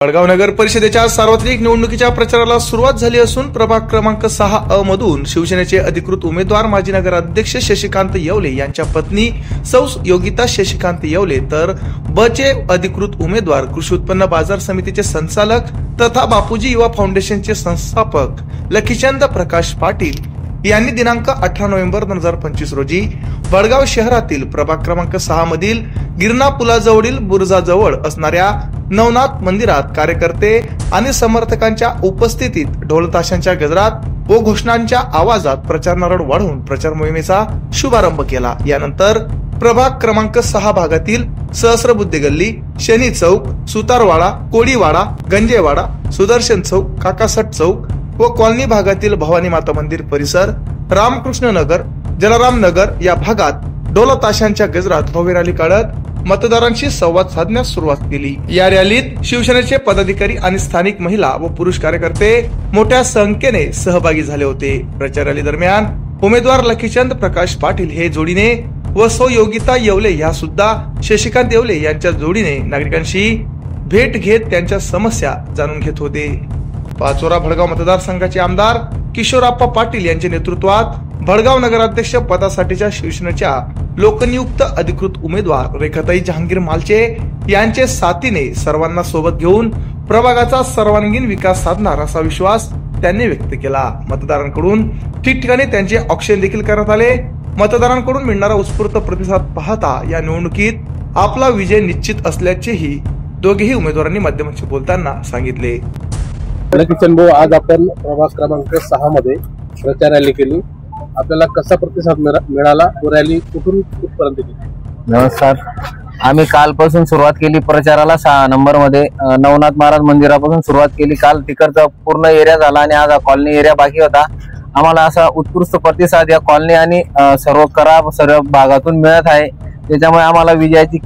वडगाव नगर परिषदेच्या सार्वत्रिक निवडणुकीच्या प्रचाराला सुरुवात झाली असून प्रभाग क्रमांक 6 मधून शिवसेनेचे अधिकृत उमेदवार माजी नगराध्यक्ष शशिकांत येवले यांच्या पत्नी सौ योगिता शशिकांत येवले तर ब चे अधिकृत उमेदवार कृषी उत्पन्न बाजार समितीचे संचालक तथा बापूजी युवा फाउंडेशनचे संस्थापक लखीचंद प्रकाश पाटील यांनी दिनांक 18 नोव्हेंबर 2025 रोजी वडगाव शहरातील प्रभाग क्रमांक 6 मधील गिरणा पुलाजवळील बुरुजाजवळ असणाऱ्या नवनाथ मंदिरात कार्यकर्ते आणि समर्थकांच्या उपस्थितीत ढोलताशांच्या गजरात व घोषणांच्या आवाजात प्रचार नारळ वाढवून प्रचार मोहिमेचा शुभारंभ केला। यानंतर प्रभाग क्रमांक 6 भागातील सहस्रबुद्धे गल्ली, शनी चौक, सुतारवाडा, कोळीवाडा, गंजेवाडा, सुदर्शन चौक, काकासट चौक व कॉलनी भागातील भवानी माता मंदिर परिसर, रामकृष्ण नगर, जलाराम नगर या भागात ढोलताशांच्या गजरात भव्य रॅली काढत मतदारांशी संवाद साधण्यास सुरुवात केली। या रॅलीत शिवसेनेचे पदाधिकारी आणि स्थानिक महिला व पुरुष कार्यकर्ते मोठ्या संख्येने सहभागी झाले होते। प्रचार रॅली दरम्यान उमेदवार लखीचंद प्रकाश पाटील हे जोडीने व सौ योगिता येवले या सुद्धा शशिकांत येवले यांच्या जोडीने नागरिकांशी भेट घेत त्यांच्या समस्या जाणून घेत होते। पाचोरा भडगाव मतदारसंघाचे आमदार किशोरप्पा पाटील यांच्या नेतृत्वात भडगाव नगराध्यक्ष पदासाठीच्या शिवसेनेच्या लोकनियुक्त अधिकृत उमेदवार रेखाताई जहांगीर मालचे यांचे साथीने सर्वांना सोबत घेऊन प्रभागाचा सर्वांगीण विकास साधणार असा विश्वास त्यांनी व्यक्त केला। मतदारांकडून ठिकठिकाणी त्यांचे औक्षण देखील करण्यात आले। मतदारांकडून मिळणारा उत्स्फूर्त प्रतिसाद पाहता या निवडणुकीत आपला विजय निश्चित असल्याचेही दोघेही उमेदवारांनी माध्यमांशी बोलताना सांगितले। लखीचंद भाऊ, आज आपण प्रभाग क्रमांक 6 मध्ये प्रचार रॅली केली, आपल्याला कसा प्रतिसाद मिळाला व रॅली कुठून कुठपर्यंत गेली? नमस्कार, आम्ही कालपासून सुरुवात केली प्रचाराला 6 नंबर मध्ये नवनाथ महाराज मंदिरापासून सुरुवात केली। काल तिकडचा पूर्ण एरिया झाला आणि आज कॉलनी एरिया बाकी होता। आम्हाला असा उत्कृष्ट प्रतिसाद या कॉलनी आणि सर्व भागातून मिळत आहे। त्याच्यामुळे आम्हाला विजयाची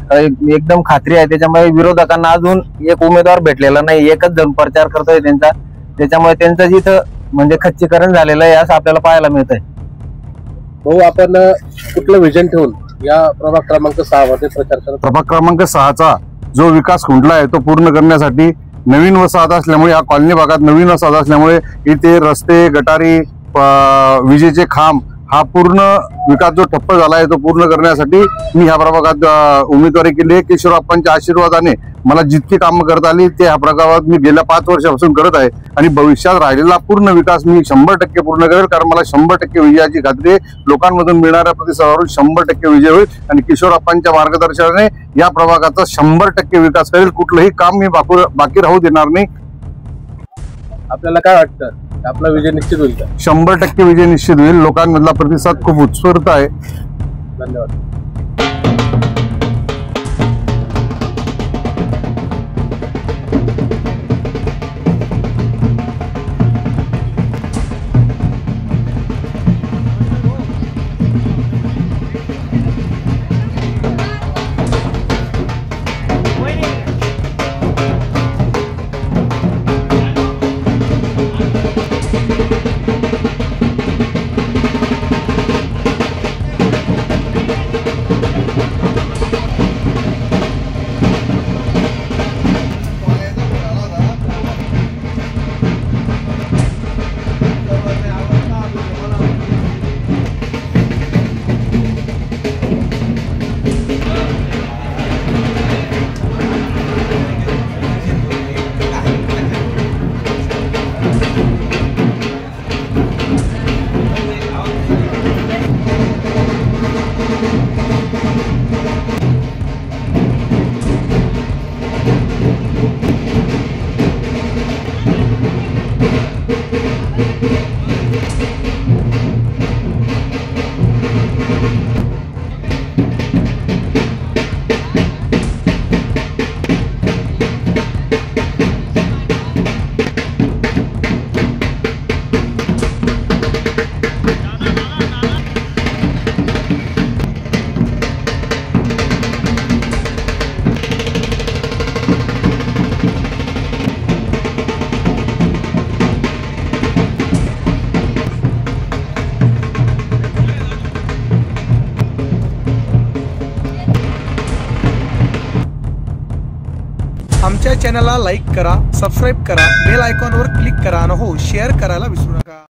एकदम खात्री आहे। त्याच्यामुळे विरोधकांना अजून एक उमेदवार भेटलेला नाही, एकच जण प्रचार करतोय त्यांचा, त्याच्यामुळे त्यांचं जिथं म्हणजे खच्चीकरण झालेलं आहे असं आपल्याला पाहायला मिळत आहे। भाऊ, आपण कुठलं विजन ठेवून या प्रभाग क्रमांक 6 मध्ये प्रचार करत? प्रभाग क्रमांक 6चा जो विकास खुंटला आहे तो पूर्ण करण्यासाठी नवीन वसाहत असल्यामुळे, या कॉलनी भागात नवीन वसाहत असल्यामुळे इथे रस्ते, गटारी, विजेचे खांब हा पूर्ण विकास जो ठप्प झाला आहे तो पूर्ण करण्यासाठी मी ह्या प्रभागात उमेदवारी केली आहे। किशोरप्पांच्या आशीर्वादाने मला जितकी कामं करता आली ते ह्या प्रभागात मी गेल्या 5 वर्षापासून करत आहे आणि भविष्यात राहिलेला पूर्ण विकास मी 100% पूर्ण करेल, कारण मला 100% विजयाची खात्री आहे। लोकांमधून मिळणाऱ्या प्रतिसादावरून 100% विजय होईल आणि किशोरप्पांच्या मार्गदर्शनाने या प्रभागाचा 100% विकास करेल। कुठलंही काम मी बाकी राहू देणार नाही। आपल्याला काय वाटतं, आपला विजय निश्चित होईल का? 100% विजय निश्चित होईल। लोकांमधला प्रतिसाद खूप उत्स्फूर्त आहे। धन्यवाद। चॅनलला लाईक करा, सबस्क्राईब करा, बेल आयकॉनवर क्लिक करा आणि हो शेअर करायला विसरू नका.